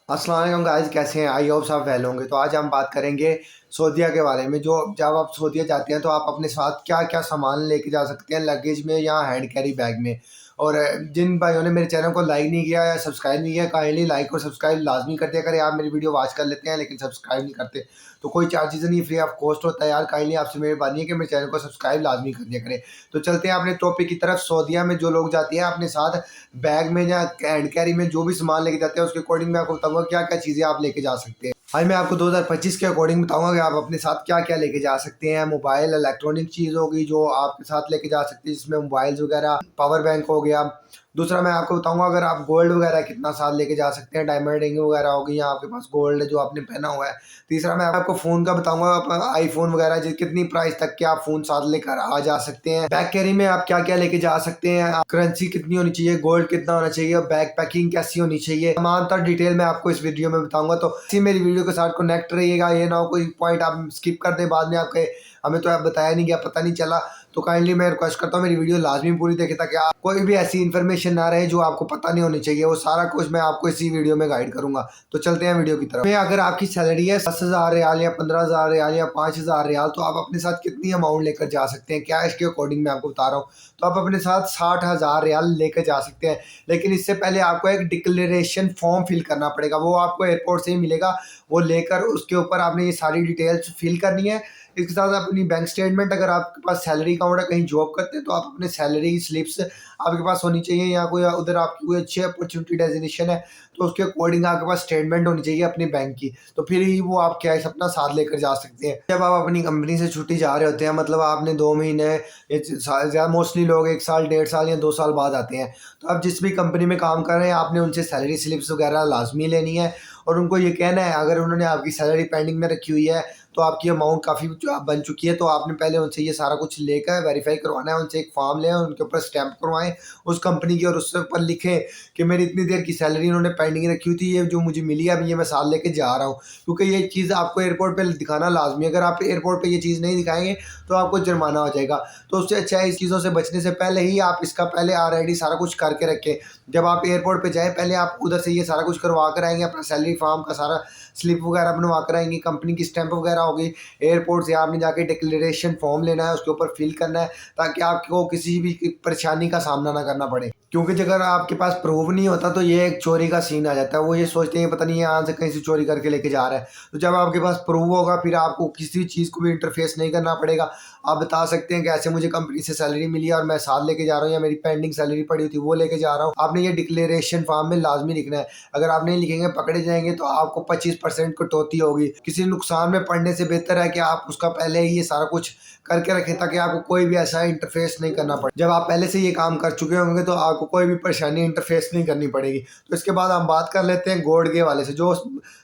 अस्सलाम वालेकुम गाइस, कैसे हैं? आई होप सब वेल होंगे। तो आज हम बात करेंगे सऊदीया के बारे में। जो जब आप सऊदीया जाते हैं तो आप अपने साथ क्या क्या सामान लेके जा सकते हैं, लगेज में या हैंड कैरी बैग में। और जिन भाइयों ने मेरे चैनल को लाइक नहीं किया या सब्सक्राइब नहीं किया, काइंडली लाइक और सब्सक्राइब लाजमी कर दिया करें। आप मेरी वीडियो वॉच कर लेते हैं लेकिन सब्सक्राइब नहीं करते, तो कोई चार्जेस नहीं, फ्री ऑफ कॉस्ट होता है यार। काइंडली आपसे मेहरबानी है कि मेरे चैनल को सब्सक्राइब लाजमी कर दिया करें। तो चलते हैं अपने टॉपिक की तरफ। सऊदीया में जो लोग जाते हैं अपने साथ बैग में या हैंड कैरी में जो भी सामान लेके जाते हैं, उसके अकॉर्डिंग मैं आपको बताऊंगा क्या क्या चीज़ें आप लेके जा सकते हैं। आज मैं आपको 2025 के अकॉर्डिंग बताऊंगा कि आप अपने साथ क्या क्या लेके जा सकते हैं। मोबाइल, इलेक्ट्रॉनिक चीज़ होगी जो आपके साथ लेके जा सकते हैं, जिसमें मोबाइल्स वगैरह, पावर बैंक हो गया। दूसरा मैं आपको बताऊंगा अगर आप गोल्ड वगैरह कितना साथ लेके जा सकते हैं, डायमंड रिंग वगैरह होगी या आपके पास गोल्ड जो आपने पहना हुआ है। तीसरा मैं आपको फ़ोन का बताऊंगा, आप आईफोन वगैरह कितनी प्राइस तक के आप फ़ोन साथ लेकर आ जा सकते हैं। बैग कैरी में आप क्या क्या लेके जा सकते हैं, करेंसी कितनी होनी चाहिए, गोल्ड कितना होना चाहिए, बैग पैकिंग कैसी होनी चाहिए, तमाम तर डिटेल में आपको इस वीडियो में बताऊंगा। तो इसी मेरी वीडियो के साथ कनेक्ट रहिएगा, ये ना हो कोई पॉइंट आप स्किप कर दें बाद में आपके हमें तो आप बताया नहीं गया, पता नहीं चला। तो काइंडली मैं रिक्वेस्ट करता हूँ मेरी वीडियो लाजमी पूरी देखें ताकि आप कोई भी ऐसी इन्फॉर्मेशन ना रहे जो आपको पता नहीं होनी चाहिए। वो सारा कुछ मैं आपको इसी वीडियो में गाइड करूंगा। तो चलते हैं वीडियो की तरफ। में अगर आपकी सैलरी है 10,000 रियाल या 15,000 रियाल या 5,000 रियाल, तो आप अपने साथ कितनी अमाउंट लेकर जा सकते हैं, कैश के अकॉर्डिंग मैं आपको बता रहा हूँ। तो आप अपने साथ 60,000 रियाल लेकर जा सकते हैं, लेकिन इससे पहले आपको एक डिक्लेरेशन फॉर्म फिल करना पड़ेगा। वो आपको एयरपोर्ट से ही मिलेगा। वो लेकर उसके ऊपर आपने ये सारी डिटेल्स फिल करनी है। इसके साथ अपनी बैंक स्टेटमेंट, अगर आपके पास सैलरी अकाउंट है, कहीं जॉब करते हैं तो आप अपने सैलरी स्लिप्स आपके पास होनी चाहिए, या कोई उधर आपकी कोई अच्छी अपॉर्चुनिटी डेजिग्नेशन है तो उसके अकॉर्डिंग आपके पास स्टेटमेंट होनी चाहिए अपनी बैंक की। तो फिर ही वो आप कैश अपना साथ लेकर जा सकते हैं। जब आप अपनी कंपनी से छुट्टी जा रहे होते हैं, मतलब आपने 2 महीने मोस्टली लोग 1 साल 1.5 साल या 2 साल बाद आते हैं, तो आप जिस भी कंपनी में काम कर रहे हैं आपने उनसे सैलरी स्लिप्स वगैरह लाजमी लेनी है। और उनको ये कहना है, अगर उन्होंने आपकी सैलरी पेंडिंग में रखी हुई है तो आपकी अमाउंट काफ़ी जो बन चुकी है, तो आपने पहले उनसे ये सारा कुछ लेकर वेरीफाई करवाना है। उनसे एक फॉर्म लें, उनके ऊपर स्टैंप करवाएं उस कंपनी की, और उसके ऊपर लिखें कि मेरी इतनी देर की सैलरी उन्होंने पेंडिंग रखी हुई थी, ये जो मुझे मिली है अभी ये मैं साथ लेके जा रहा हूँ। क्योंकि ये चीज़ आपको एयरपोर्ट पे दिखाना लाजमी है। अगर आप एयरपोर्ट पे ये चीज़ नहीं दिखाएंगे तो आपको जुर्माना हो जाएगा। तो उससे अच्छा है इस चीज़ों से बचने से पहले ही आप इसका पहले ऑलरेडी सारा कुछ करके रखें। जब आप एयरपोर्ट पे जाएँ पहले आप उधर से ये सारा कुछ करवा कर आएंगे, अपना सैलरी फॉर्म का सारा स्लिप वगैरह बनवा कर आएंगे, कंपनी की स्टैंप वगैरह होगी। एयरपोर्ट से आपने जाके डिक्लेरेशन फॉर्म लेना है, उसके ऊपर फिल करना है, ताकि आपको किसी भी परेशानी का सामना ना करना पड़े। क्योंकि अगर आपके पास प्रूफ नहीं होता तो ये एक चोरी का सीन आ जाता है। वो ये सोचते हैं पता नहीं यहाँ से कहीं से चोरी करके लेके जा रहा है। तो जब आपके पास प्रूफ होगा फिर आपको किसी चीज़ को भी इंटरफेस नहीं करना पड़ेगा। आप बता सकते हैं कि ऐसे मुझे कंपनी से सैलरी मिली है और मैं साथ लेके जा रहा हूँ, या मेरी पेंडिंग सैलरी पड़ी हुई थी वो लेके जा रहा हूँ। आपने ये डिक्लेरेशन फॉर्म में लाजमी लिखना है। अगर आप नहीं लिखेंगे पकड़े जाएंगे तो आपको 25% कटौती होगी। किसी नुकसान में पड़ने से बेहतर है कि आप उसका पहले ही ये सारा कुछ करके रखें, ताकि आपको कोई भी ऐसा इंटरफेस नहीं करना पड़े। जब आप पहले से ये काम कर चुके होंगे तो आपको कोई भी परेशानी इंटरफेस नहीं करनी पड़ेगी। तो इसके बाद हम बात कर लेते हैं गोल्ड के वाले से। जो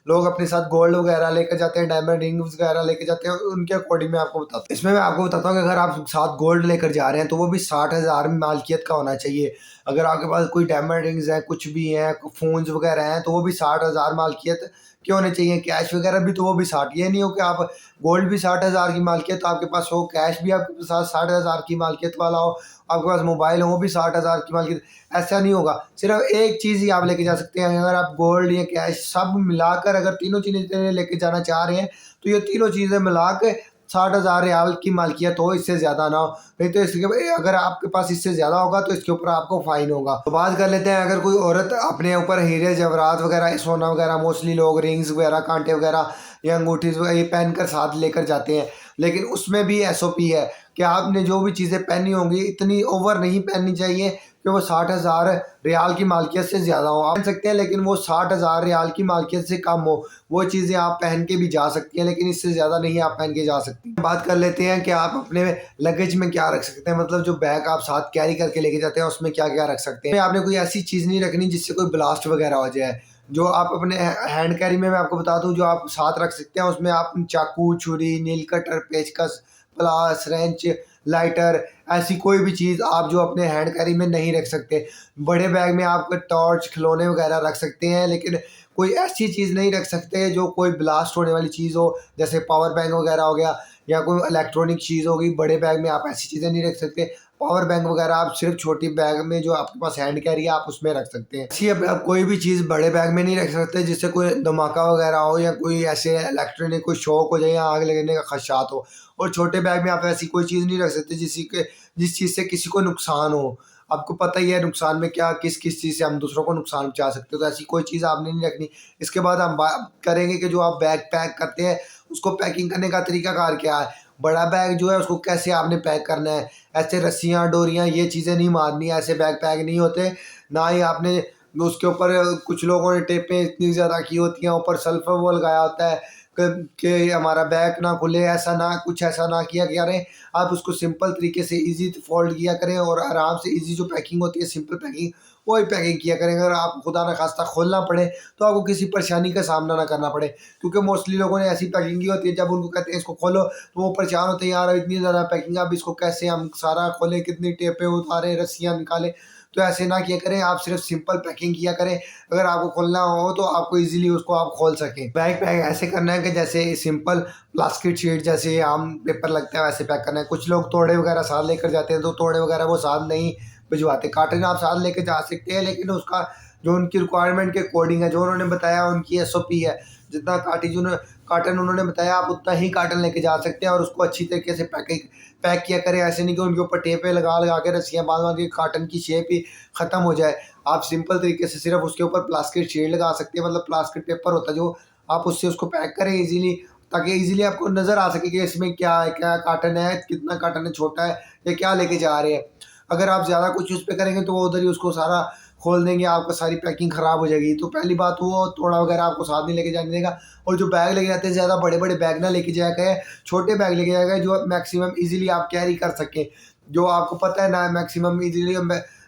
लोग अपने साथ गोल्ड वगैरह लेकर जाते हैं, डायमंड रिंग्स वगैरह लेकर जाते हैं, उनके अकॉर्डिंग मैं आपको बताता हूँ। इसमें मैं आपको बताता हूँ कि अगर आप साथ गोल्ड लेकर जा रहे हैं तो वो भी 60,000 मालिकियत का होना चाहिए। अगर आपके पास कोई डायमंड रिंग्स हैं, कुछ भी हैं, फोन्स वगैरह हैं, तो वो भी 60,000 मालिकियत के होने चाहिए। कैश वगैरह भी तो वो भी 60। ये नहीं हो कि आप गोल्ड भी 60,000 की मालिकियत आपके पास हो, कैश भी आपके साथ 60,000 की मालिकियत वाला हो, आपके पास मोबाइल हो वो भी 60,000 की मालिकियत। ऐसा नहीं होगा। सिर्फ एक चीज़ ही आप लेके जा सकते हैं। अगर आप गोल्ड या कैश सब मिलाकर अगर तीनों चीज़ें लेके जाना चाह रहे हैं तो ये तीनों चीज़ें मिला के 60,000 रियाल की मालिकियत हो, इससे ज़्यादा ना हो। नहीं तो इसके अगर आपके पास इससे ज़्यादा होगा तो इसके ऊपर आपको फ़ाइन होगा। तो बात कर लेते हैं, अगर कोई औरत अपने ऊपर हीरे जवाहरात वगैरह, सोना वगैरह, मोस्टली लोग रिंग्स वगैरह, कांटे वगैरह या अंगूठी वगैरह ये पहन कर साथ लेकर जाते हैं, लेकिन उसमें भी एसओपी है कि आपने जो भी चीज़ें पहनी होंगी इतनी ओवर नहीं पहननी चाहिए कि वो 60,000 रियाल की मालिकियत से ज़्यादा हो। आप पहन सकते हैं लेकिन वो 60,000 रियाल की मालिकियत से कम हो। वो चीज़ें आप पहन के भी जा सकती हैं लेकिन इससे ज़्यादा नहीं आप पहन के जा सकती। बात कर लेते हैं कि आप अपने लगेज में क्या रख सकते हैं, मतलब जो बैग आप साथ कैरी करके लेके जाते हैं उसमें क्या क्या रख सकते हैं। आपने कोई ऐसी चीज़ नहीं रखनी जिससे कोई ब्लास्ट वगैरह हो जाए। जो आप अपने हैंड कैरी में मैं आपको बता दूं जो आप साथ रख सकते हैं, उसमें आप चाकू, छुरी, नील कटर, पेचकस, प्लास, रेंच, लाइटर, ऐसी कोई भी चीज़ आप जो अपने हैंड कैरी में नहीं रख सकते। बड़े बैग में आप टॉर्च, खिलौने वगैरह रख सकते हैं, लेकिन कोई ऐसी चीज़ नहीं रख सकते जो कोई ब्लास्ट होने वाली चीज़ हो, जैसे पावर बैंक वगैरह हो गया या कोई इलेक्ट्रॉनिक चीज़ होगी। बड़े बैग में आप ऐसी चीज़ें नहीं रख सकते। पावर बैंक वगैरह आप सिर्फ छोटी बैग में जो आपके पास हैंड कैरी है आप उसमें रख सकते हैं। ऐसी अब कोई भी चीज़ बड़े बैग में नहीं रख सकते जिससे कोई धमाका वगैरह हो या कोई ऐसे इलेक्ट्रॉनिक कोई शॉक हो जाए या आग लगने का खदशात हो। और छोटे बैग में आप ऐसी कोई चीज़ नहीं रख सकते जिस चीज़ से किसी को नुकसान हो। आपको पता ही है नुकसान में क्या किस चीज़ से हम दूसरों को नुकसान पहुँचा सकते हो, तो ऐसी कोई चीज़ आपने नहीं रखनी। इसके बाद हम बात करेंगे कि जो आप बैग पैक करते हैं उसको पैकिंग करने का तरीकाकार क्या है। बड़ा बैग जो है उसको कैसे आपने पैक करना है, ऐसे रस्सियाँ डोरियाँ ये चीज़ें नहीं मारनी, ऐसे बैग पैक नहीं होते। ना ही आपने उसके ऊपर कुछ लोगों ने टेपें इतनी ज़्यादा की होती हैं, ऊपर सल्फर वो लगाया होता है कि हमारा बैग ना खुले, ऐसा ना कुछ ऐसा ना किया करें। आप उसको सिंपल तरीके से ईज़ी फोल्ड किया करें और आराम से ईज़ी जो पैकिंग होती है सिंपल पैकिंग वही पैकिंग किया करें। अगर आप खुदा न खास्ता खोलना पड़े तो आपको किसी परेशानी का सामना ना करना पड़े, क्योंकि मोस्टली लोगों ने ऐसी पैकिंग की होती है जब उनको कहते हैं इसको खोलो तो वो परेशान होते हैं, यार इतनी ज़्यादा पैकिंग अब इसको कैसे हम सारा खोलें, कितनी टेपें उतारें, रस्सियाँ निकालें। तो ऐसे ना किया करें, आप सिर्फ सिंपल पैकिंग किया करें। अगर आपको खोलना हो तो आपको ईज़िली उसको आप खोल सकें। बैग पैक ऐसे करना है कि जैसे सिंपल प्लास्टिक शीट जैसे आम पेपर लगता है वैसे पैक करना है। कुछ लोग तोड़े वगैरह साथ लेकर जाते हैं तो तोड़े वगैरह वो साथ नहीं भिजवाते। कार्टन आप साथ लेके जा सकते हैं लेकिन उसका जो उनकी रिक्वायरमेंट के अकॉर्डिंग है, जो उन्होंने बताया उनकी एसओपी है, जितना कार्टन उन्होंने बताया आप उतना ही कार्टन लेके जा सकते हैं और उसको अच्छी तरीके से पैक किया करें। ऐसे नहीं कि उनके ऊपर टेपें लगा लगा के रस्सियाँ बांध के कार्टन की शेप ही ख़त्म हो जाए। आप सिंपल तरीके से सिर्फ उसके ऊपर प्लास्टिक शीट लगा सकते हैं, मतलब प्लास्टिक पेपर होता है जो, आप उससे उसको पैक करें ईज़िली, ताकि ईज़िली आपको नज़र आ सके कि इसमें क्या है, क्या कार्टन है, कितना कार्टन है, छोटा है या क्या लेके जा रहे हैं। अगर आप ज़्यादा कुछ उस पे करेंगे तो वो उधर ही उसको सारा खोल देंगे, आपका सारी पैकिंग ख़राब हो जाएगी। तो पहली बात वो तोड़ा वगैरह आपको साथ नहीं लेके जाने देगा। और जो बैग लेके जाते हैं ज़्यादा बड़े-बड़े बैग ना लेके जाया करें, छोटे बैग लेके जाया करें जो मैक्सिमम ईज़िली आप कैरी कर सकें। जो आपको पता है ना मैक्सिमम ईज़िली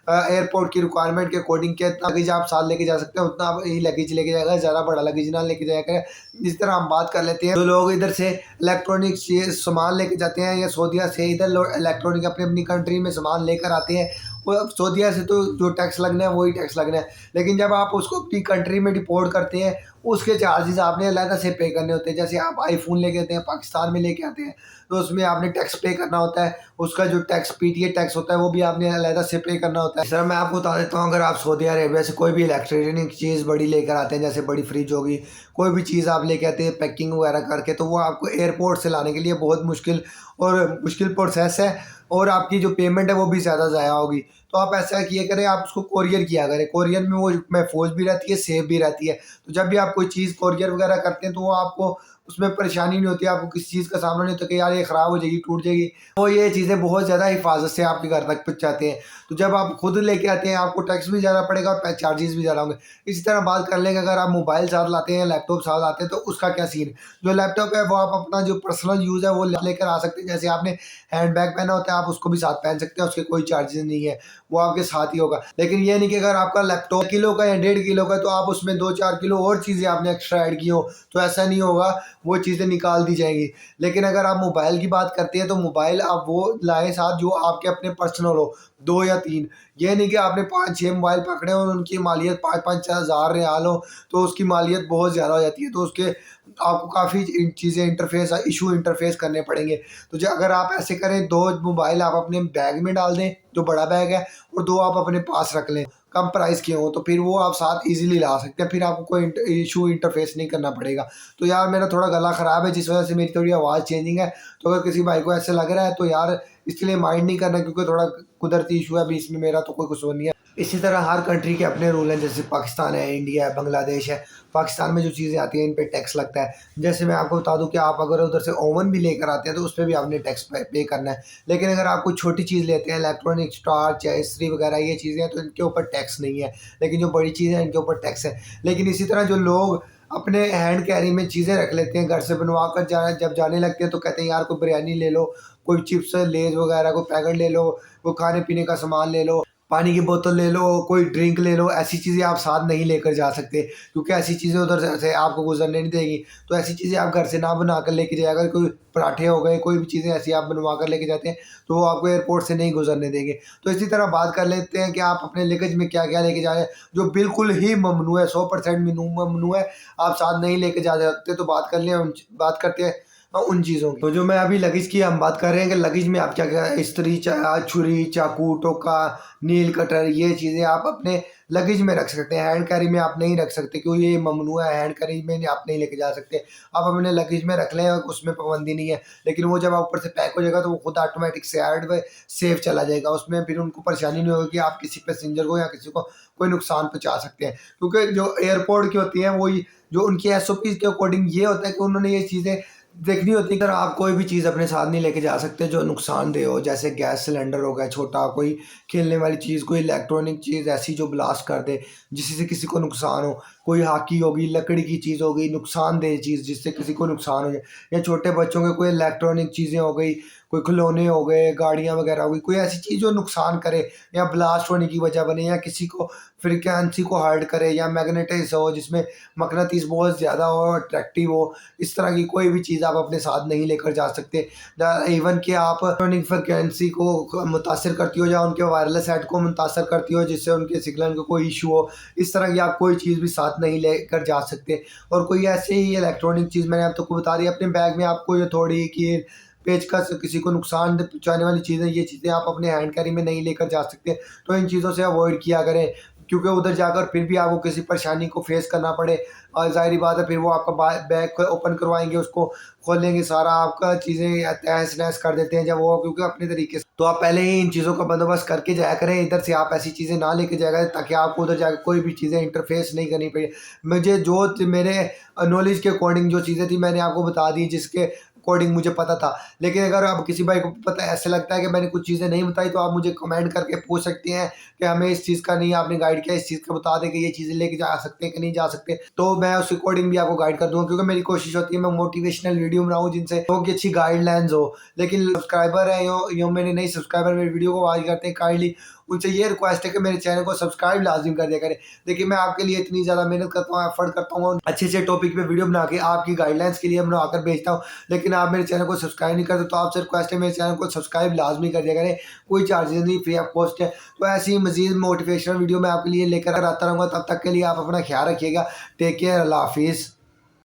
एयरपोर्ट की रिक्वायरमेंट के अकॉर्डिंग कितना लगेज आप साथ लेके जा सकते हैं उतना आप ही लगेज लेके जाएगा, ज़्यादा बड़ा लगेज ना लेके जाया करें। इस तरह हम बात कर लेते हैं, जो लोग इधर से इलेक्ट्रॉनिक सामान लेके जाते हैं या सऊदीया से इधर लोग इलेक्ट्रॉनिक अपनी अपनी कंट्री में सामान लेकर आते हैं, वो सऊदीया से तो जो टैक्स लगना है वही टैक्स लगना है। लेकिन जब आप उसको अपनी कंट्री में डिपोर्ट करते हैं उसके चार्जेस आपने अलग से पे करने होते हैं। जैसे आप आईफोन लेके आते हैं पाकिस्तान में लेके आते हैं तो उसमें आपने टैक्स पे करना होता है, उसका जो टैक्स पीटीए टैक्स होता है वो भी आपने अलग से पे करना होता है। सर मैं आपको बता देता हूँ, अगर आप सऊदी अरेबिया से कोई भी इलेक्ट्रॉनिक चीज़ बड़ी लेकर आते हैं, जैसे बड़ी फ्रिज होगी, कोई भी चीज़ आप लेके आते हैं पैकिंग वगैरह करके, तो वो आपको एयरपोर्ट से लाने के लिए बहुत मुश्किल प्रोसेस है और आपकी जो पेमेंट है वो भी ज़्यादा ज़ाया होगी। तो आप ऐसा किया करें, आप उसको कोरियर किया करें, कोरियर में वो महफूज भी रहती है, सेफ भी रहती है। तो जब भी आप कोई चीज़ कोरियर वगैरह करते हैं तो वो आपको उसमें परेशानी नहीं होती, आपको किसी चीज़ का सामना नहीं होता कि यार ये ख़राब हो जाएगी, टूट जाएगी। तो ये चीज़ें बहुत ज़्यादा हिफाजत से आपके घर तक पहुँचाते हैं। तो जब आप खुद लेके आते हैं आपको टैक्स भी ज़्यादा पड़ेगा और चार्जेस भी ज़्यादा होंगे। इसी तरह बात कर लेंगे, अगर आप मोबाइल साथ लाते हैं, लैपटॉप साथ लाते हैं तो उसका क्या सीन है। जो लैपटॉप है वो आप अपना जो पर्सनल यूज़ है वो लेकर आ सकते हैं। जैसे आपने हैंड बैग पहना होता है आप उसको भी साथ पहन सकते हैं, उसके कोई चार्जेस नहीं है, वो आपके साथ ही होगा। लेकिन ये नहीं कि अगर आपका लैपटॉप किलो का या 1.5 किलो का तो आप उसमें 2-4 किलो और चीज़ें आपने एक्स्ट्रा ऐड की हो, तो ऐसा नहीं होगा, वो चीज़ें निकाल दी जाएंगी। लेकिन अगर आप मोबाइल की बात करते हैं तो मोबाइल आप वो लाएँ साथ जो आपके अपने पर्सनल हो, 2 या 3। ये नहीं कि आपने 5-6 मोबाइल पकड़े और उनकी मालियत 5-5 हज़ार रियाल हो, तो उसकी मालियत बहुत ज़्यादा हो जाती है। तो उसके आपको काफ़ी चीज़ें इंटरफेस करने पड़ेंगे। तो जो अगर आप ऐसे करें, 2 मोबाइल आप अपने बैग में डाल दें, जो बड़ा बैग है, और 2 आप अपने पास रख लें, कम प्राइस के हों, तो फिर वो आप साथ ईज़िली ला सकते हैं, फिर आपको कोई इंटरफेस नहीं करना पड़ेगा। तो यार मेरा थोड़ा गला ख़राब है जिस वजह से मेरी थोड़ी आवाज़ चेंजिंग है, तो अगर किसी भाई को ऐसे लग रहा है तो यार इसके लिए माइंड नहीं करना, क्योंकि थोड़ा कुदरती इशू है बीच में, मेरा तो कोई कसूर नहीं है। इसी तरह हर कंट्री के अपने रूल हैं, जैसे पाकिस्तान है, इंडिया है, बांग्लादेश है। पाकिस्तान में जो चीज़ें आती हैं इन पे टैक्स लगता है। जैसे मैं आपको बता दूं कि आप अगर उधर से ओवन भी लेकर आते हैं तो उस पर भी आपने टैक्स पे करना है। लेकिन अगर आप कोई छोटी चीज़ लेते हैं, इलेक्ट्रॉनिक टार्च या इस्त्री वगैरह ये चीज़ें हैं, तो इनके ऊपर टैक्स नहीं है। लेकिन जो बड़ी चीज़ें हैं इनके ऊपर टैक्स है। लेकिन इसी तरह जो लोग अपने हैंड कैरी में चीज़ें रख लेते हैं, घर से बनवा कर जब जाने लगते हैं तो कहते हैं यार कोई बिरयानी ले लो, कोई चिप्स लेज वगैरह को पैकेट ले लो, कोई खाने पीने का सामान ले लो, पानी की बोतल ले लो, कोई ड्रिंक ले लो। ऐसी चीज़ें आप साथ नहीं लेकर जा सकते, क्योंकि ऐसी चीज़ें उधर से आपको गुजरने नहीं देगी। तो ऐसी चीज़ें आप घर से ना बना कर लेके जाया अगर कोई पराठे हो गए, कोई भी चीज़ें ऐसी आप बनवा कर लेके जाते हैं तो वो आपको एयरपोर्ट से नहीं गुजरने देंगे। तो इसी तरह बात कर लेते हैं कि आप अपने लगेज में क्या क्या लेके जा रहे हैं, जो बिल्कुल ही ममनू है, 100% ममनू है, आप साथ नहीं लेके जा सकते। तो बात करते हैं उन चीज़ों की। तो जो मैं अभी लगेज की हम बात कर रहे हैं कि लगेज में आप क्या क्या इस्त्री, छुरी, चाकू, टोका, नील कटर, ये चीज़ें आप अपने लगेज में रख सकते हैं। हैंड कैरी में आप नहीं रख सकते क्योंकि ये ममनू है, हैंड कैरी में आप नहीं लेके जा सकते। आप अपने लगेज में रख लें, उसमें पाबंदी नहीं है, लेकिन वो जब आप ऊपर से पैक हो जाएगा तो वो खुद ऑटोमेटिक साइड में सेफ चला जाएगा। उसमें फिर उनको परेशानी नहीं होगी कि आप किसी पैसेंजर को या किसी को कोई नुकसान पहुँचा सकते हैं, क्योंकि जो एयरपोर्ट की होती हैं वही जो उनकी एसओपी के अकॉर्डिंग ये होता है कि उन्होंने ये चीज़ें देखनी होती है। अगर आप कोई भी चीज़ अपने साथ नहीं लेके जा सकते जो नुकसानदेह हो, जैसे गैस सिलेंडर हो गया छोटा, कोई खेलने वाली चीज़, कोई इलेक्ट्रॉनिक चीज़ ऐसी जो ब्लास्ट कर दे जिससे किसी को नुकसान हो, कोई हॉकी होगी, लकड़ी की चीज़ हो गई, नुकसानदेह चीज़ जिससे किसी को नुकसान हो जाए, या छोटे बच्चों के कोई इलेक्ट्रॉनिक चीज़ें हो गई, कोई खिलौने हो गए, गाड़ियाँ वगैरह हो गई, कोई ऐसी चीज़ जो नुकसान करे या ब्लास्ट होने की वजह बने या किसी को फ्रीक्वेंसी को हर्ट करे या मैग्नेटाइज हो जिसमें मकनातीस बहुत ज़्यादा हो, अट्रैक्टिव हो, इस तरह की कोई भी चीज़ आप अपने साथ नहीं लेकर जा सकते। इवन कि आप इलेक्ट्रॉनिक फ्रिक्वेंसी को मुतासर करती हो या उनके वायरलेस हेड को मुतासर करती हो जिससे उनके सिग्नल को कोई इशू हो, इस तरह की आप कोई चीज़ भी साथ नहीं लेकर जा सकते। और कोई ऐसे ही इलेक्ट्रॉनिक चीज़ मैंने आप को बता दी, अपने बैग में आपको ये थोड़ी कि पेचकस, किसी को नुकसान पहुँचाने वाली चीज़ें, ये चीज़ें आप अपने हैंड कैरी में नहीं लेकर जा सकते। तो इन चीज़ों से अवॉइड किया करें, क्योंकि उधर जाकर फिर भी आपको किसी परेशानी को फेस करना पड़े, और ज़ाहिर बात है फिर वो आपका बैग ओपन करवाएंगे, उसको खोलेंगे, सारा आपका चीज़ें तहस नहस कर देते हैं जब वो, क्योंकि अपने तरीके से। तो आप पहले ही इन चीज़ों का बंदोबस्त करके जाया करें, इधर से आप ऐसी चीज़ें ना लेके जाया करें ताकि आपको उधर जाकर कोई भी चीज़ें इंटरफेस नहीं करनी पड़े। मुझे जो मेरे नॉलेज के अकॉर्डिंग जो चीज़ें थी मैंने आपको बता दी जिसके अकॉर्डिंग मुझे पता था। लेकिन अगर अब किसी भाई को पता ऐसे लगता है कि मैंने कुछ चीज़ें नहीं बताई, तो आप मुझे कमेंट करके पूछ सकते हैं कि हमें इस चीज़ का नहीं आपने गाइड किया, इस चीज़ का बता दें कि ये चीज़ें लेके जा सकते हैं कि नहीं जा सकते। तो मैं उस अकॉर्डिंग भी आपको गाइड कर दूँगा, क्योंकि मेरी कोशिश होती है मैं मोटिवेशनल वीडियो बनाऊँ जिनसे लोगों की अच्छी गाइडलाइंस हो। लेकिन सब्सक्राइबर हैं यो मेरे नए सब्सक्राइबर मेरी वीडियो को वॉच करते हैं काइंडली, उनसे ये रिक्वेस्ट है कि मेरे चैनल को सब्सक्राइब लाज़िम कर दिया करें। देखिए मैं आपके लिए इतनी ज़्यादा मेहनत करता हूँ, एफर्ट करता हूँ, अच्छे टॉपिक पे वीडियो बना के आपकी गाइडलाइंस के लिए बनाकर भेजता हूँ, लेकिन आप मेरे चैनल को सब्सक्राइब नहीं करते। तो आपसे रिक्वेस्ट है मेरे चैनल को सब्सक्राइब लाज़मी कर दिया करें, कोई चार्जेस नहीं, फ्री ऑफ कॉस्ट है। तो ऐसी मज़ीद मोटिवेशनल वीडियो मैं आपके लिए लेकर आता रहूँगा। तब तक के लिए आप अपना ख्याल रखिएगा। टेक केयर, अल्लाह हाफिज़।